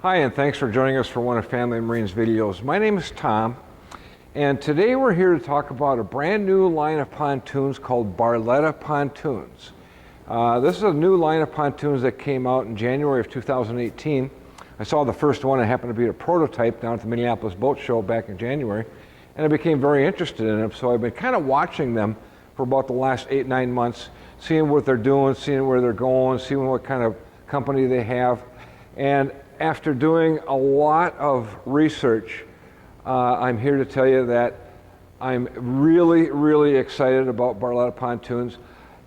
Hi, and thanks for joining us for one of Family Marine's videos. My name is Tom, and today we're here to talk about a brand new line of pontoons called Barletta Pontoons. This is a new line of pontoons that came out in January of 2018. I saw the first one. It happened to be a prototype down at the Minneapolis Boat Show back in January, and I became very interested in them, so I've been kind of watching them for about the last 8-9 months, seeing what they're doing, seeing where they're going, seeing what kind of company they have. And after doing a lot of research, I'm here to tell you that I'm really excited about Barletta Pontoons.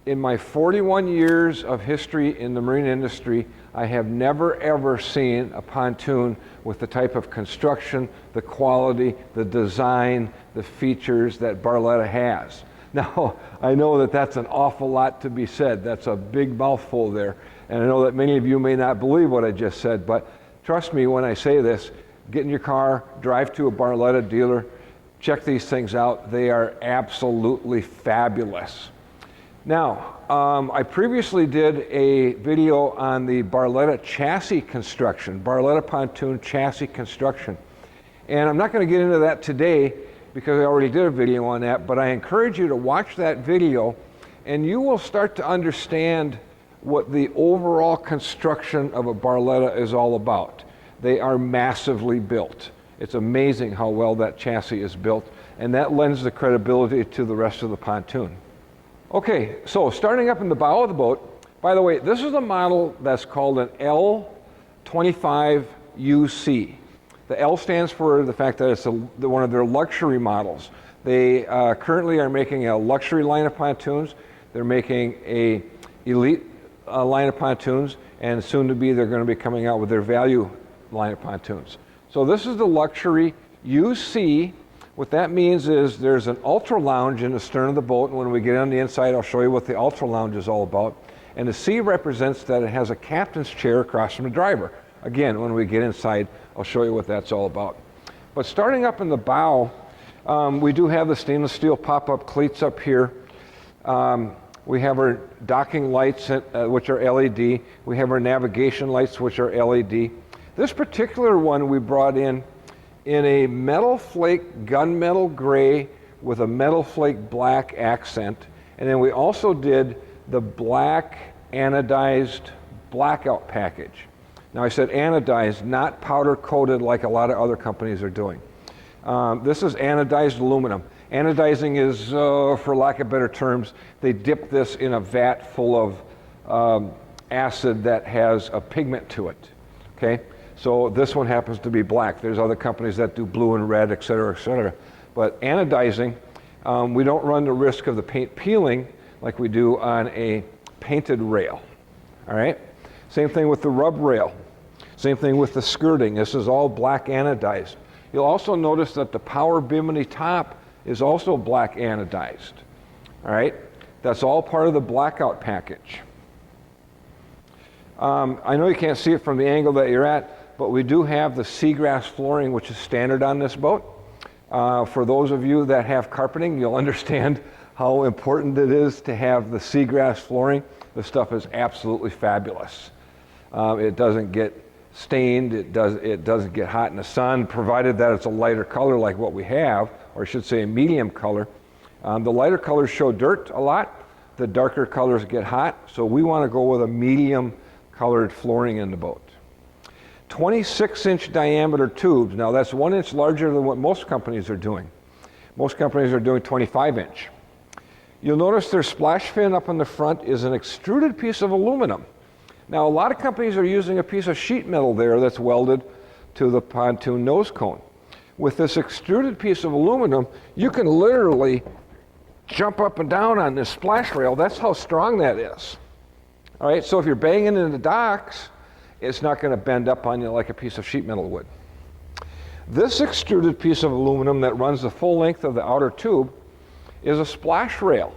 In my 41 years of history in the marine industry, I have never ever seen a pontoon with the type of construction, the quality, the design, the features that Barletta has. Now, I know that that's an awful lot to be said. That's a big mouthful there. And I know that many of you may not believe what I just said, but trust me when I say this, get in your car, drive to a Barletta dealer, check these things out. They are absolutely fabulous. Now, I previously did a video on the Barletta chassis construction, Barletta pontoon chassis construction. And I'm not going to get into that today because I already did a video on that, but I encourage you to watch that video and you will start to understand what the overall construction of a Barletta is all about. They are massively built. It's amazing how well that chassis is built, and that lends the credibility to the rest of the pontoon. Okay, so starting up in the bow of the boat, by the way, this is a model that's called an L25UC. The L stands for the fact that it's one of their luxury models. They currently are making a luxury line of pontoons. They're making a elite line of pontoons, and soon to be they're going to be coming out with their value line of pontoons. So this is the luxury UC. What that means is there's an ultra lounge in the stern of the boat, and when we get on the inside I'll show you what the ultra lounge is all about. And the C represents that it has a captain's chair across from the driver. Again, when we get inside I'll show you what that's all about. But starting up in the bow, we do have the stainless steel pop-up cleats up here. We have our docking lights, which are LED. We have our navigation lights, which are LED. This particular one we brought in a metal flake gunmetal gray with a metal flake black accent. And then we also did the black anodized blackout package. Now I said anodized, not powder coated like a lot of other companies are doing. This is anodized aluminum. Anodizing is, for lack of better terms, they dip this in a vat full of acid that has a pigment to it, okay? So this one happens to be black. There's other companies that do blue and red, et cetera, et cetera. But anodizing, we don't run the risk of the paint peeling like we do on a painted rail, all right? Same thing with the rub rail. Same thing with the skirting. This is all black anodized. You'll also notice that the power Bimini top is also black anodized, all right? That's all part of the blackout package. I know you can't see it from the angle that you're at, but we do have the Seagrass flooring, which is standard on this boat. For those of you that have carpeting, you'll understand how important it is to have the Seagrass flooring. This stuff is absolutely fabulous. It doesn't get stained, it doesn't get hot in the sun, provided that it's a lighter color like what we have, or I should say a medium color. The lighter colors show dirt a lot, the darker colors get hot, so we want to go with a medium colored flooring in the boat. 26-inch diameter tubes. Now that's 1 inch larger than what most companies are doing. Most companies are doing 25-inch. You'll notice their splash fin up on the front is an extruded piece of aluminum. Now a lot of companies are using a piece of sheet metal there that's welded to the pontoon nose cone. With this extruded piece of aluminum, you can literally jump up and down on this splash rail. That's how strong that is. All right, so if you're banging into the docks, it's not going to bend up on you like a piece of sheet metal would. This extruded piece of aluminum that runs the full length of the outer tube is a splash rail.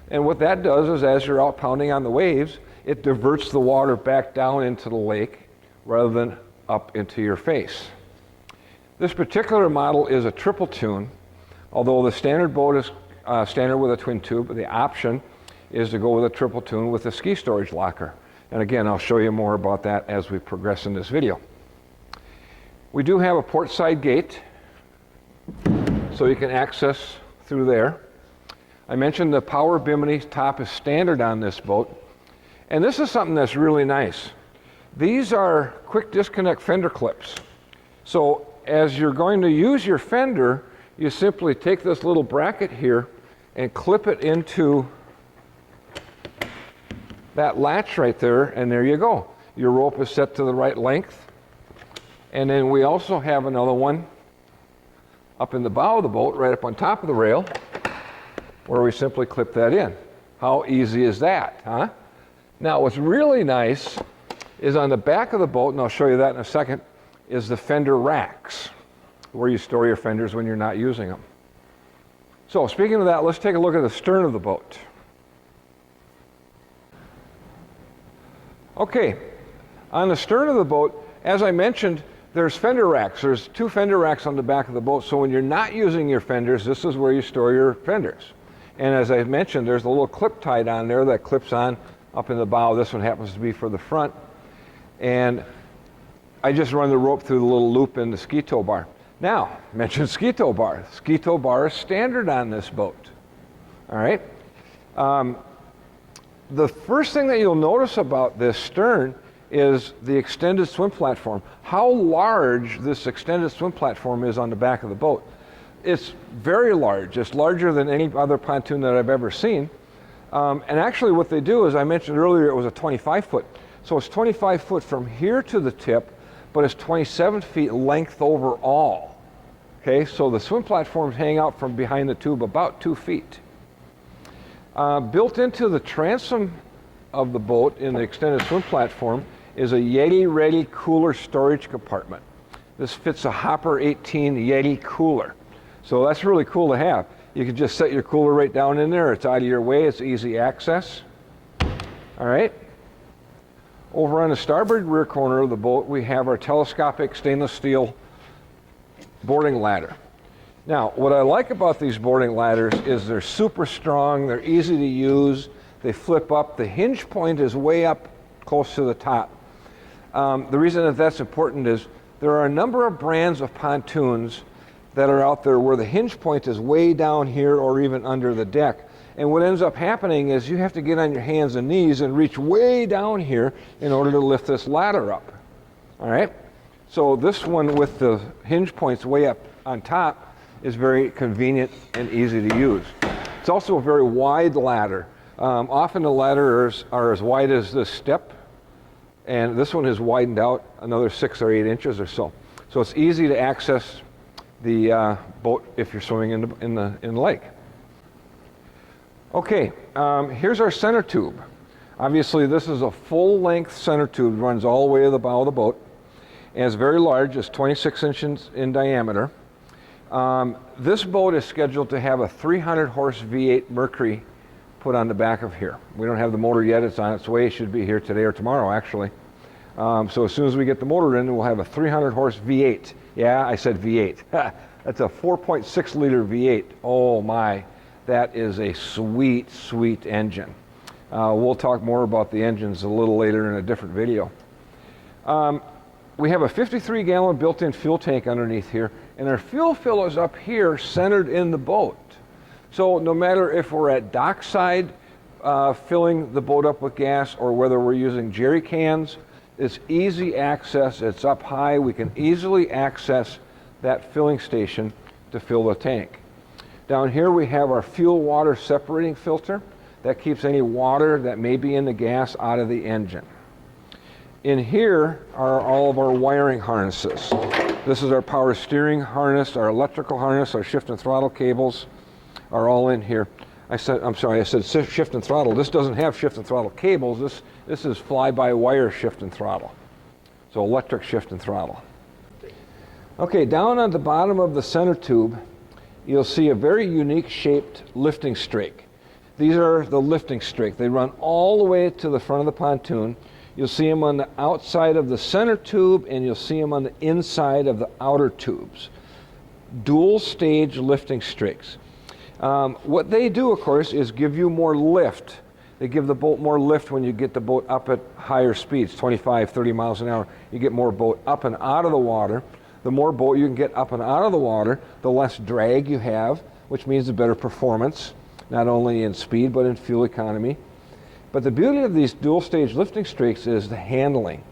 And what that does is as you're out pounding on the waves, it diverts the water back down into the lake rather than up into your face. This particular model is a triple tune, although the standard boat is standard with a twin tube. The option is to go with a triple tune with a ski storage locker. And again, I'll show you more about that as we progress in this video. We do have a port side gate, so you can access through there. I mentioned the power Bimini top is standard on this boat. And this is something that's really nice. These are quick disconnect fender clips. So as you're going to use your fender, you simply take this little bracket here and clip it into that latch right there, and there you go. Your rope is set to the right length. And then we also have another one up in the bow of the boat, right up on top of the rail, where we simply clip that in. How easy is that, huh? Now, what's really nice is on the back of the boat, and I'll show you that in a second, is the Fender Racks, where you store your fenders when you're not using them. So, speaking of that, let's take a look at the stern of the boat. Okay, on the stern of the boat, as I mentioned, there's fender racks. There's 2 fender racks on the back of the boat, so when you're not using your fenders, this is where you store your fenders. And as I mentioned, there's a little clip tied on there that clips on up in the bow. This one happens to be for the front. And I just run the rope through the little loop in the ski tow bar. Now, mention ski tow bar. Ski tow bar is standard on this boat. All right? The first thing that you'll notice about this stern is the extended swim platform. How large this extended swim platform is on the back of the boat. It's very large. It's larger than any other pontoon that I've ever seen. And actually what they do, as I mentioned earlier, it was a 25 foot. So it's 25 foot from here to the tip, but it's 27 feet length overall. Okay, so the swim platforms hang out from behind the tube about 2 feet. Built into the transom of the boat in the extended swim platform is a Yeti ready cooler storage compartment. This fits a Hopper 18 Yeti cooler. So that's really cool to have. You can just set your cooler right down in there. It's out of your way. It's easy access. All right. Over on the starboard rear corner of the boat, we have our telescopic stainless steel boarding ladder. Now, what I like about these boarding ladders is they're super strong. They're easy to use. They flip up. The hinge point is way up close to the top. The reason that that's important is there are a number of brands of pontoons that are out there where the hinge point is way down here or even under the deck. And what ends up happening is you have to get on your hands and knees and reach way down here in order to lift this ladder up. All right? So this one with the hinge points way up on top is very convenient and easy to use. It's also a very wide ladder. Often the ladders are as wide as this step, and this one has widened out another 6 or 8 inches or so. So it's easy to access the boat if you're swimming in the lake. Okay, here's our center tube. Obviously this is a full-length center tube, runs all the way to the bow of the boat, and it's very large. It's 26 inches in diameter. This boat is scheduled to have a 300 horse V8 Mercury put on the back of here. We don't have the motor yet. It's on its way. It should be here today or tomorrow, actually. So as soon as we get the motor in, we'll have a 300 horse V8. Yeah, I said V8. That's a 4.6 liter V8. Oh my, that is a sweet, sweet engine. We'll talk more about the engines a little later in a different video. We have a 53 gallon built-in fuel tank underneath here, and our fuel fill is up here centered in the boat. So no matter if we're at dockside filling the boat up with gas or whether we're using jerry cans, it's easy access. It's up high. We can easily access that filling station to fill the tank. Down here we have our fuel water separating filter that keeps any water that may be in the gas out of the engine. In here are all of our wiring harnesses. This is our power steering harness, our electrical harness, our shift and throttle cables are all in here. I said shift and throttle. This doesn't have shift and throttle cables. This is fly-by-wire shift and throttle. So electric shift and throttle. Okay, down on the bottom of the center tube, you'll see a very unique shaped lifting strake. These are the lifting strake. They run all the way to the front of the pontoon. You'll see them on the outside of the center tube, and you'll see them on the inside of the outer tubes. Dual stage lifting strakes. What they do, of course, is give you more lift. They give the boat more lift when you get the boat up at higher speeds, 25, 30 miles an hour. You get more boat up and out of the water. The more boat you can get up and out of the water, the less drag you have, which means the better performance, not only in speed but in fuel economy. But the beauty of these dual stage lifting strakes is the handling.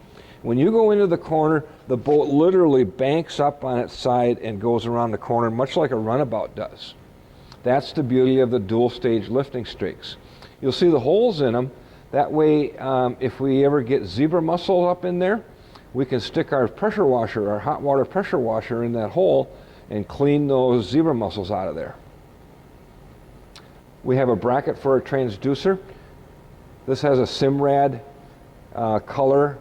When you go into the corner, the boat literally banks up on its side and goes around the corner, much like a runabout does. That's the beauty of the dual stage lifting strakes. You'll see the holes in them. That way, if we ever get zebra mussels up in there, we can stick our pressure washer, our hot water pressure washer in that hole and clean those zebra mussels out of there. We have a bracket for a transducer. This has a Simrad color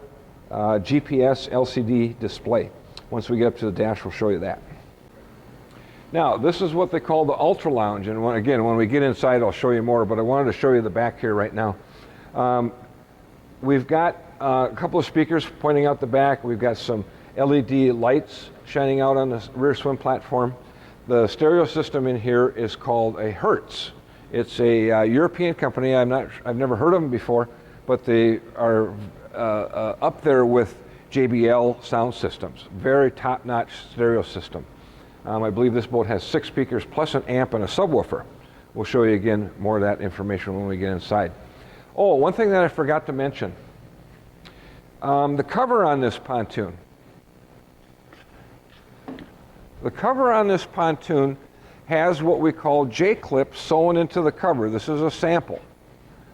GPS LCD display. Once we get up to the dash, we'll show you that. Now, this is what they call the Ultra Lounge, and when we get inside, I'll show you more, but I wanted to show you the back here right now. We've got a couple of speakers pointing out the back. We've got some LED lights shining out on the rear swim platform. The stereo system in here is called a Hertz. It's a European company. I've never heard of them before, but they are up there with JBL sound systems. Very top-notch stereo system. I believe this boat has 6 speakers plus an amp and a subwoofer. We'll show you again more of that information when we get inside. Oh, one thing that I forgot to mention. The cover on this pontoon. The cover on this pontoon has what we call J-clips sewn into the cover. This is a sample.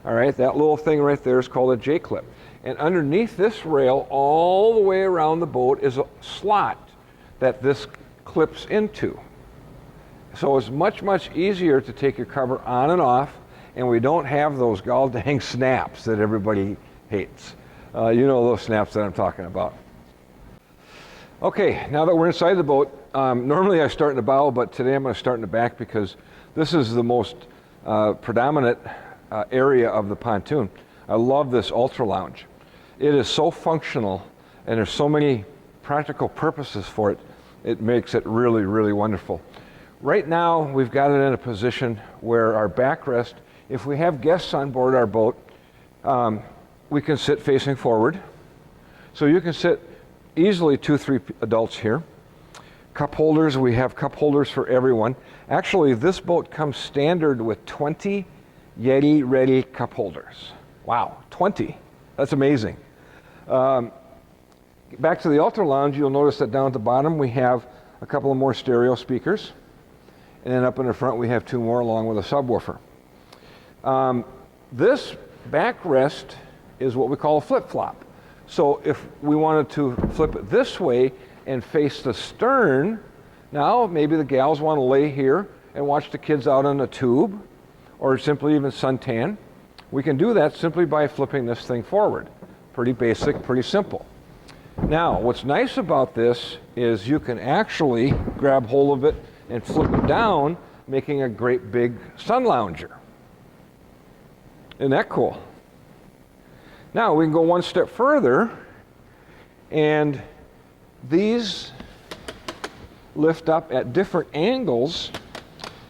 All right, that little thing right there is called a J-clip. And underneath this rail, all the way around the boat, is a slot that this clips into. So it's much, much easier to take your cover on and off, and we don't have those gall dang snaps that everybody hates. You know those snaps that I'm talking about. Okay, now that we're inside the boat, normally I start in the bow, but today I'm going to start in the back because this is the most predominant area of the pontoon. I love this Ultra Lounge. It is so functional, and there's so many practical purposes for it. It makes it really, really wonderful. Right now, we've got it in a position where our backrest, if we have guests on board our boat, we can sit facing forward. So you can sit easily 2-3 adults here. Cup holders, we have cup holders for everyone. Actually, this boat comes standard with 20 Yeti ready cup holders. Wow, 20. That's amazing. Back to the Ultra Lounge, you'll notice that down at the bottom we have a couple of more stereo speakers. And then up in the front we have 2 more along with a subwoofer. This backrest is what we call a flip-flop. So if we wanted to flip it this way and face the stern, now maybe the gals want to lay here and watch the kids out on the tube or simply even suntan. We can do that simply by flipping this thing forward. Pretty basic, pretty simple. Now, what's nice about this is you can actually grab hold of it and flip it down, making a great big sun lounger. Isn't that cool? Now, we can go one step further, and these lift up at different angles.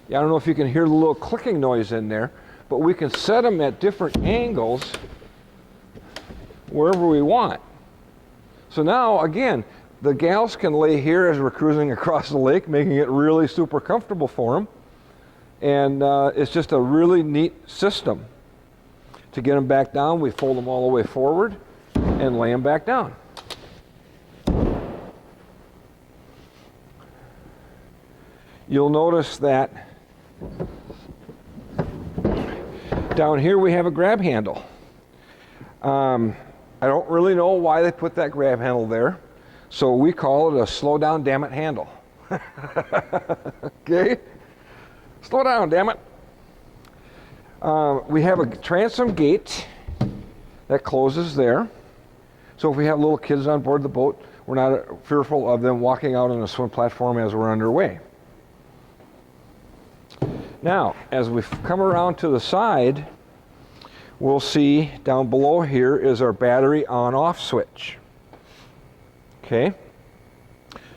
Yeah, I don't know if you can hear the little clicking noise in there, but we can set them at different angles wherever we want. So now, again, the gals can lay here as we're cruising across the lake, making it really super comfortable for them. And it's just a really neat system. To get them back down, we fold them all the way forward and lay them back down. You'll notice that down here we have a grab handle. I don't really know why they put that grab handle there, so we call it a slow down damn it handle. Okay? Slow down, damn it. We have a transom gate that closes there. So if we have little kids on board the boat, we're not fearful of them walking out on a swim platform as we're underway. Now, as we come around to the side, we'll see down below here is our battery on-off switch. Okay?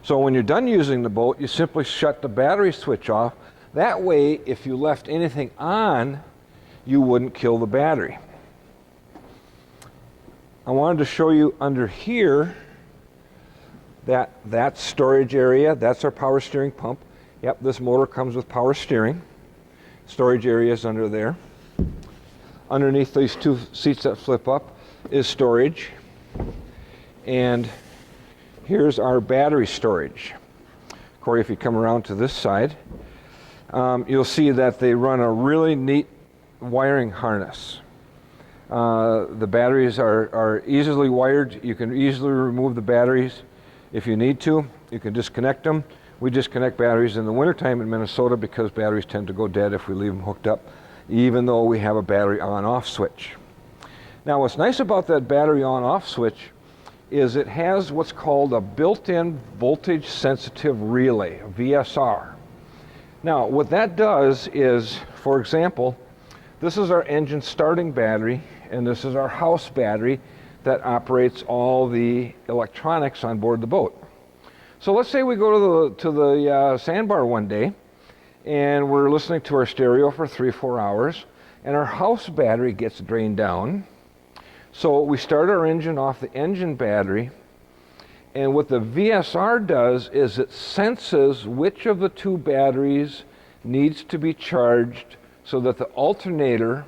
So when you're done using the boat, you simply shut the battery switch off. That way, if you left anything on, you wouldn't kill the battery. I wanted to show you under here, that storage area, that's our power steering pump. Yep, this motor comes with power steering. Storage area is under there. Underneath these two seats that flip up is storage. And here's our battery storage. Corey, if you come around to this side, you'll see that they run a really neat wiring harness. The batteries are easily wired. You can easily remove the batteries if you need to. You can disconnect them. We disconnect batteries in the wintertime in Minnesota because batteries tend to go dead if we leave them hooked up, even though we have a battery on-off switch. Now, what's nice about that battery on-off switch is it has what's called a built-in voltage sensitive relay, a VSR. Now, what that does is, for example, this is our engine starting battery, and this is our house battery that operates all the electronics on board the boat. So let's say we go to the sandbar one day, and we're listening to our stereo for 3 or 4 hours, and our house battery gets drained down. So we start our engine off the engine battery, and what the VSR does is it senses which of the two batteries needs to be charged so that the alternator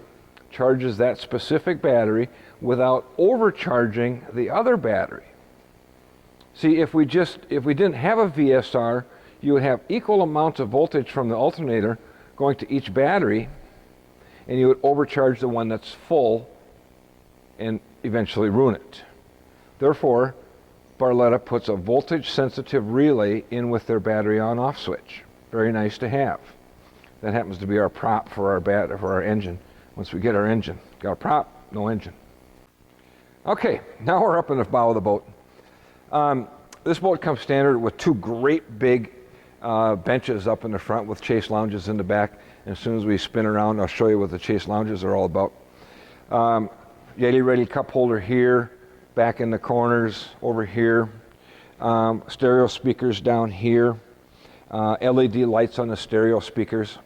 charges that specific battery without overcharging the other battery. See, if we didn't have a VSR, you would have equal amounts of voltage from the alternator going to each battery, and you would overcharge the one that's full and eventually ruin it. Therefore, Barletta puts a voltage sensitive relay in with their battery on off switch. Very nice to have. That happens to be our prop for our engine. Once we get our engine, got a prop, no engine. Okay, now we're up in the bow of the boat. This boat comes standard with two great big benches up in the front with Chaise Lounges in the back. And as soon as we spin around, I'll show you what the Chaise Lounges are all about. Yeti ready cup holder here, back in the corners over here. Stereo speakers down here. LED lights on the stereo speakers.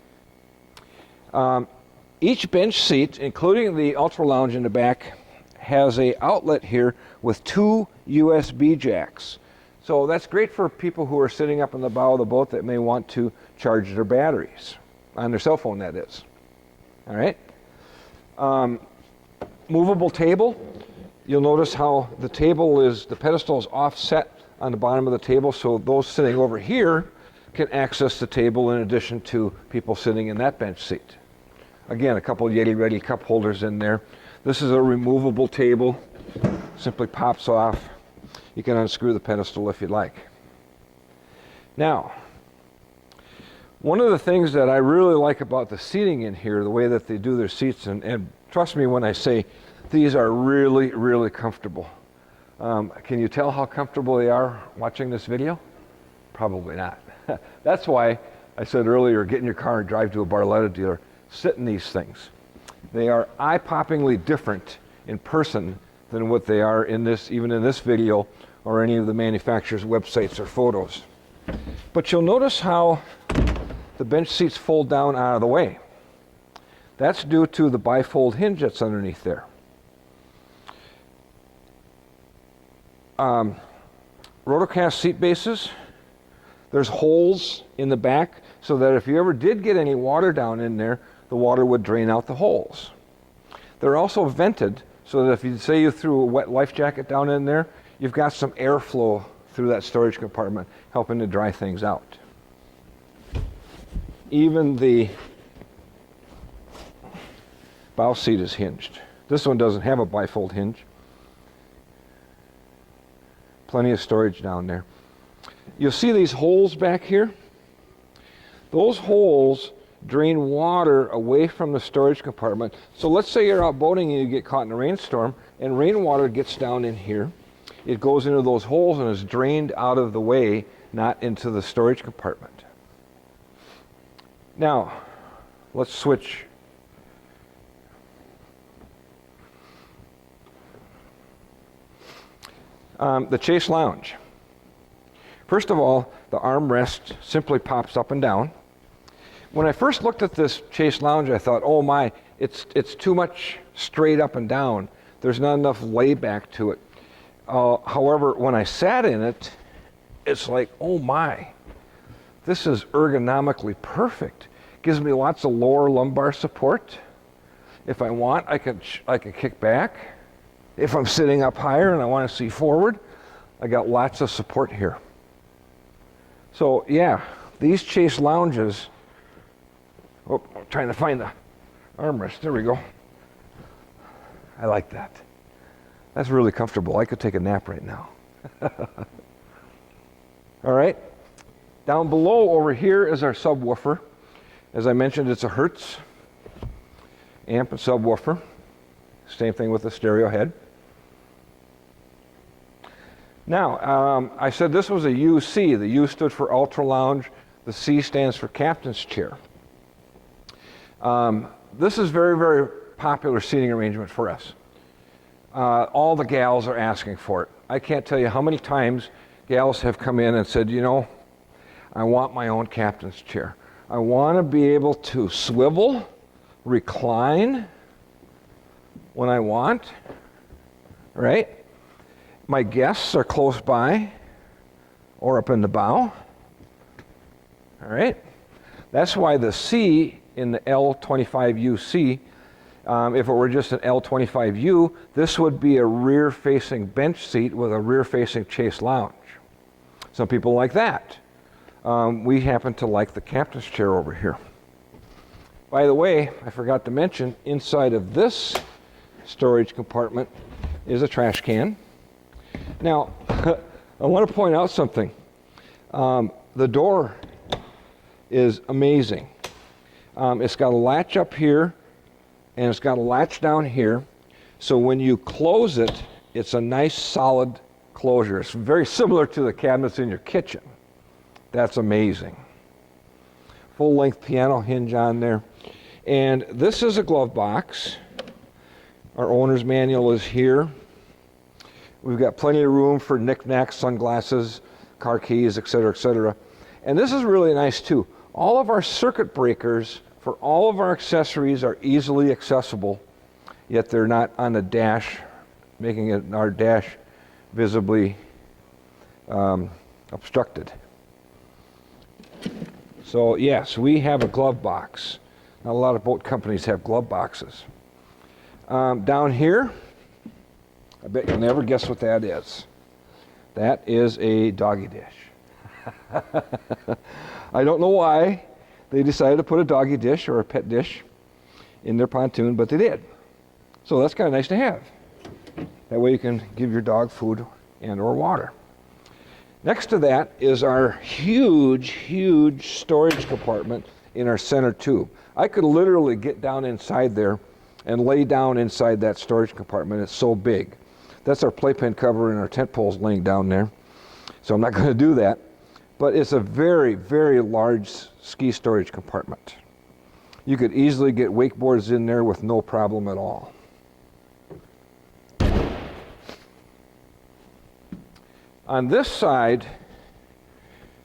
Each bench seat, including the Ultra Lounge in the back, has an outlet here with 2 USB jacks. So that's great for people who are sitting up in the bow of the boat that may want to charge their batteries, on their cell phone that is. All right. Movable table. You'll notice how the pedestal is offset on the bottom of the table, so those sitting over here can access the table in addition to people sitting in that bench seat. Again, a couple of Yeti ready cup holders in there. This is a removable table. Simply pops off. You can unscrew the pedestal if you'd like. Now, one of the things that I really like about the seating in here, the way that they do their seats, and trust me when I say these are really, really comfortable. Can you tell how comfortable they are watching this video? Probably not. That's why I said earlier, get in your car and drive to a Barletta dealer. Sit in these things. They are eye-poppingly different in person than what they are even in this video or any of the manufacturer's websites or photos. But you'll notice how the bench seats fold down out of the way. That's due to the bifold hinge that's underneath there. Rotocast seat bases, there's holes in the back so that if you ever did get any water down in there, the water would drain out the holes. They're also vented so that if you say you threw a wet life jacket down in there, you've got some airflow through that storage compartment helping to dry things out. Even the bow seat is hinged. This one doesn't have a bifold hinge. Plenty of storage down there. You'll see these holes back here. Those holes drain water away from the storage compartment. So let's say you're out boating and you get caught in a rainstorm and rainwater gets down in here. It goes into those holes and is drained out of the way, not into the storage compartment. Now, let's switch. The Chaise Lounge. First of all, the armrest simply pops up and down. When I first looked at this Chaise Lounge, I thought, oh my, it's too much straight up and down. There's not enough layback to it. However, when I sat in it, it's like, oh my, this is ergonomically perfect. Gives me lots of lower lumbar support. If I want, I can kick back. If I'm sitting up higher and I want to see forward, I got lots of support here. So yeah, these Chaise Lounges, oh, I'm trying to find the armrest, there we go. I like that. That's really comfortable. I could take a nap right now. All right, down below over here is our subwoofer. As I mentioned, it's a Hertz amp and subwoofer. Same thing with the stereo head. Now, I said this was a UC. The U stood for Ultra Lounge. The C stands for Captain's Chair. This is very, very popular seating arrangement for us. All the gals are asking for it. I can't tell you how many times gals have come in and said, you know, I want my own captain's chair. I want to be able to swivel, recline when I want, right? My guests are close by or up in the bow, all right? That's why the C in the L25UC, if it were just an L25U, this would be a rear-facing bench seat with a rear-facing Chaise Lounge. Some people like that. We happen to like the captain's chair over here. By the way, I forgot to mention, inside of this storage compartment is a trash can. Now, I want to point out something. The door is amazing. It's got a latch up here, and it's got a latch down here. So when you close it, it's a nice solid closure. It's very similar to the cabinets in your kitchen. That's amazing. Full-length piano hinge on there. And this is a glove box. Our owner's manual is here. We've got plenty of room for knickknacks, sunglasses, car keys, etc., etc. And this is really nice too. All of our circuit breakers for all of our accessories are easily accessible, yet they're not on the dash, making our dash visibly obstructed. So yes, we have a glove box. Not a lot of boat companies have glove boxes. Down here, I bet you'll never guess what that is. That is a doggy dish. I don't know why they decided to put a doggy dish or a pet dish in their pontoon, but they did. So that's kind of nice to have. That way you can give your dog food and or water. Next to that is our huge, huge storage compartment in our center tube. I could literally get down inside there and lay down inside that storage compartment. It's so big. That's our playpen cover and our tent poles laying down there. So I'm not going to do that. But it's a very, very large ski storage compartment. You could easily get wakeboards in there with no problem at all. On this side,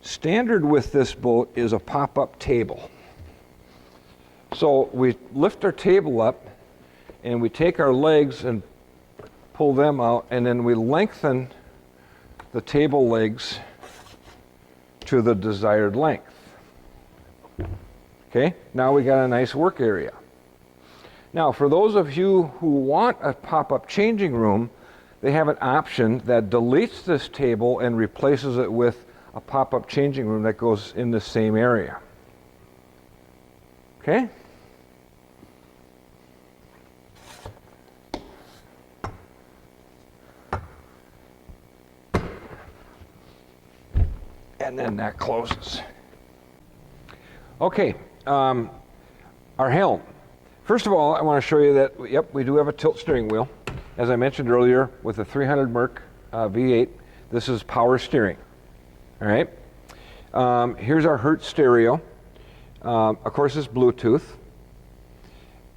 standard with this boat is a pop-up table. So we lift our table up and we take our legs and pull them out, and then we lengthen the table legs to the desired length. Okay, now we got a nice work area. Now for those of you who want a pop-up changing room, they have an option that deletes this table and replaces it with a pop-up changing room that goes in the same area. Okay? And then that closes. Okay, our helm. First of all, I want to show you that, yep, we do have a tilt steering wheel. As I mentioned earlier, with a 300 Merc V8, this is power steering. All right. Here's our Hertz stereo. Of course, it's Bluetooth.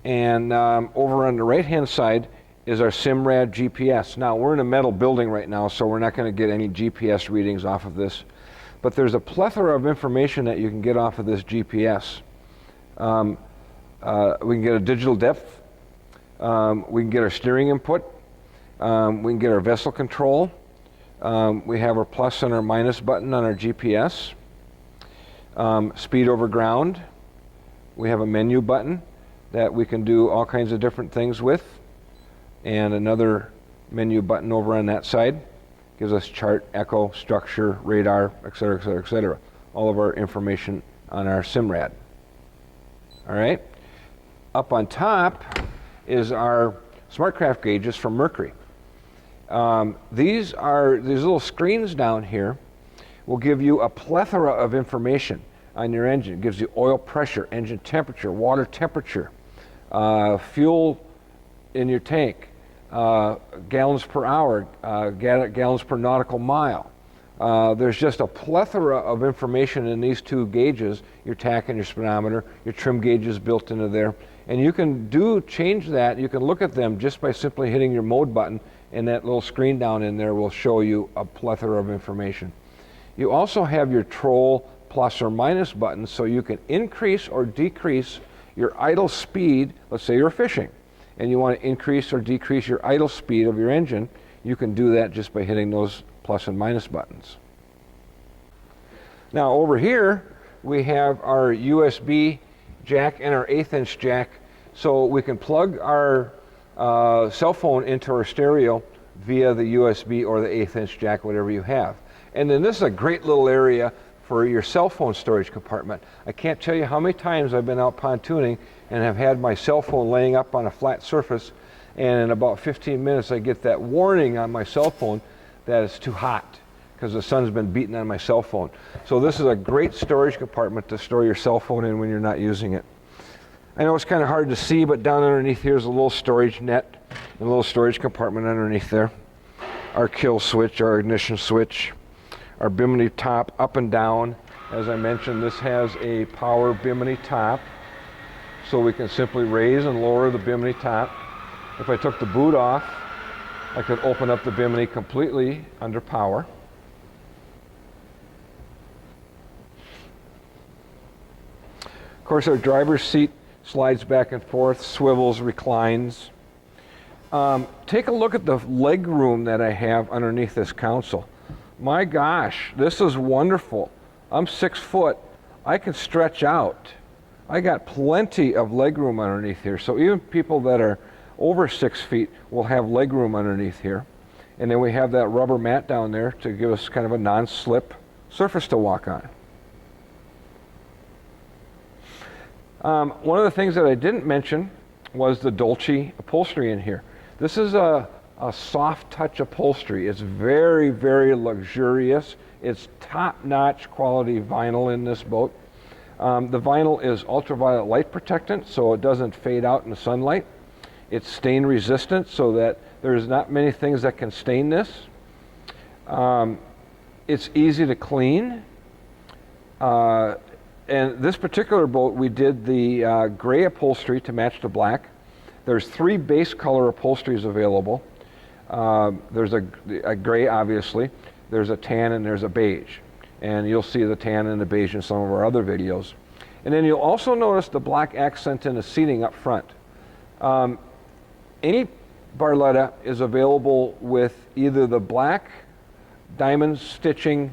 And over on the right-hand side is our Simrad GPS. Now, we're in a metal building right now, so we're not going to get any GPS readings off of this. But there's a plethora of information that you can get off of this GPS. We can get a digital depth. We can get our steering input. We can get our vessel control. We have our plus and our minus button on our GPS. Speed over ground. We have a menu button that we can do all kinds of different things with. And another menu button over on that side. Gives us chart, echo, structure, radar, etc., etc., etc. All of our information on our Simrad. All right. Up on top is our SmartCraft gauges from Mercury. These little screens down here will give you a plethora of information on your engine. It gives you oil pressure, engine temperature, water temperature, fuel in your tank, gallons per hour, gallons per nautical mile. There's just a plethora of information in these two gauges, your tach and your speedometer, your trim gauges built into there. And you can change that, you can look at them just by simply hitting your mode button, and that little screen down in there will show you a plethora of information. You also have your troll plus or minus button, so you can increase or decrease your idle speed. Let's say you're fishing and you want to increase or decrease your idle speed of your engine. You can do that just by hitting those plus and minus buttons. Now over here we have our USB jack and our 1/8 inch jack, so we can plug our cell phone into our stereo via the USB or the 1/8 inch jack, whatever you have. And then this is a great little area for your cell phone storage compartment. I can't tell you how many times I've been out pontooning and have had my cell phone laying up on a flat surface, and in about 15 minutes I get that warning on my cell phone that it's too hot because the sun's been beating on my cell phone. So this is a great storage compartment to store your cell phone in when you're not using it. I know it's kind of hard to see, but down underneath here is a little storage net and a little storage compartment underneath there. Our kill switch, our ignition switch, our Bimini top up and down. As I mentioned, this has a power Bimini top, so we can simply raise and lower the Bimini top. If I took the boot off, I could open up the Bimini completely under power. Of course, our driver's seat slides back and forth, swivels, reclines. Take a look at the leg room that I have underneath this console. My gosh, this is wonderful. I'm 6 foot. I can stretch out. I got plenty of leg room underneath here. So even people that are over 6 feet will have leg room underneath here. And then we have that rubber mat down there to give us kind of a non-slip surface to walk on. One of the things that I didn't mention was the Dulcis Upholstery in here. This is a soft touch upholstery. It's very, very luxurious. It's top-notch quality vinyl in this boat. The vinyl is ultraviolet light protectant, so it doesn't fade out in the sunlight. It's stain resistant, so that there's not many things that can stain this. It's easy to clean. And this particular boat, we did the gray upholstery to match the black. There's 3 base color upholsteries available. There's a gray, obviously. There's a tan and there's a beige. And you'll see the tan and the beige in some of our other videos. And then you'll also notice the black accent in the seating up front. Any Barletta is available with either the black diamond stitching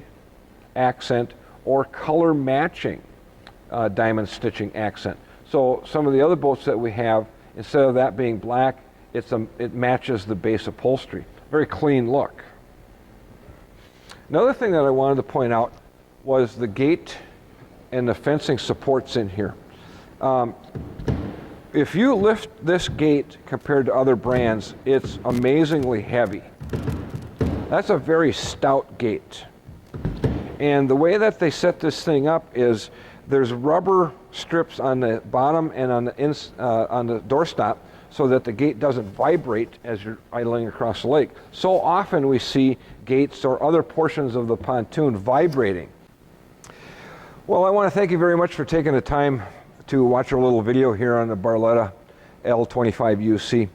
accent or color matching diamond stitching accent. So some of the other boats that we have, instead of that being black, it matches the base upholstery. Very clean look. Another thing that I wanted to point out was the gate and the fencing supports in here. If you lift this gate compared to other brands, it's amazingly heavy. That's a very stout gate. And the way that they set this thing up is there's rubber strips on the bottom and on the doorstop so that the gate doesn't vibrate as you're idling across the lake. So often we see gates or other portions of the pontoon vibrating. Well, I want to thank you very much for taking the time to watch a little video here on the Barletta L25UC.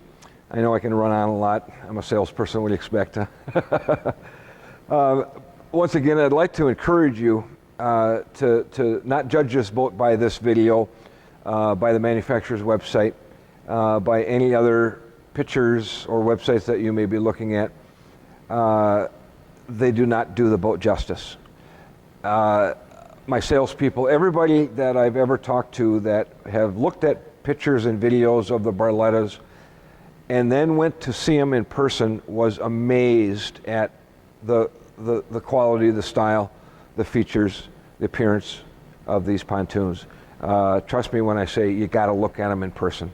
I know I can run on a lot. I'm a salesperson, what do you expect, huh? Once again, I'd like to encourage you to not judge this boat by this video, by the manufacturer's website, by any other pictures or websites that you may be looking at. they do not do the boat justice. My salespeople, everybody that I've ever talked to that have looked at pictures and videos of the Barlettas and then went to see them in person was amazed at the quality, the style, the features, the appearance of these pontoons. Trust me when I say you got to look at them in person.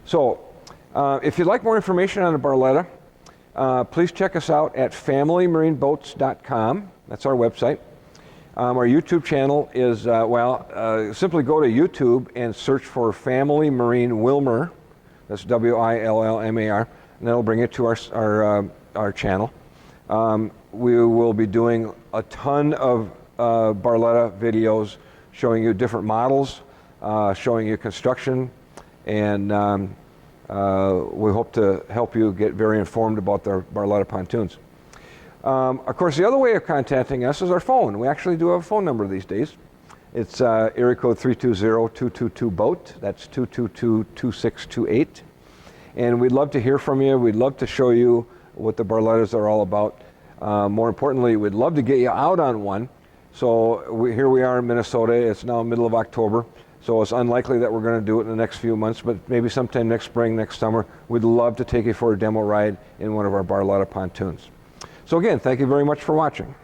So if you'd like more information on the Barletta, please check us out at familymarineboats.com. That's our website. Our YouTube channel is, simply go to YouTube and search for Family Marine Willmar. That's Willmar, and that'll bring it to our channel. We will be doing a ton of Barletta videos showing you different models, showing you construction, and we hope to help you get very informed about the Barletta pontoons. Of course, the other way of contacting us is our phone. We actually do have a phone number these days. It's area code 320-222-BOAT. That's 222-2628. And we'd love to hear from you. We'd love to show you what the Barlettas are all about. More importantly, we'd love to get you out on one. So here we are in Minnesota. It's now middle of October. So it's unlikely that we're going to do it in the next few months, but maybe sometime next spring, next summer, we'd love to take you for a demo ride in one of our Barletta pontoons. So again, thank you very much for watching.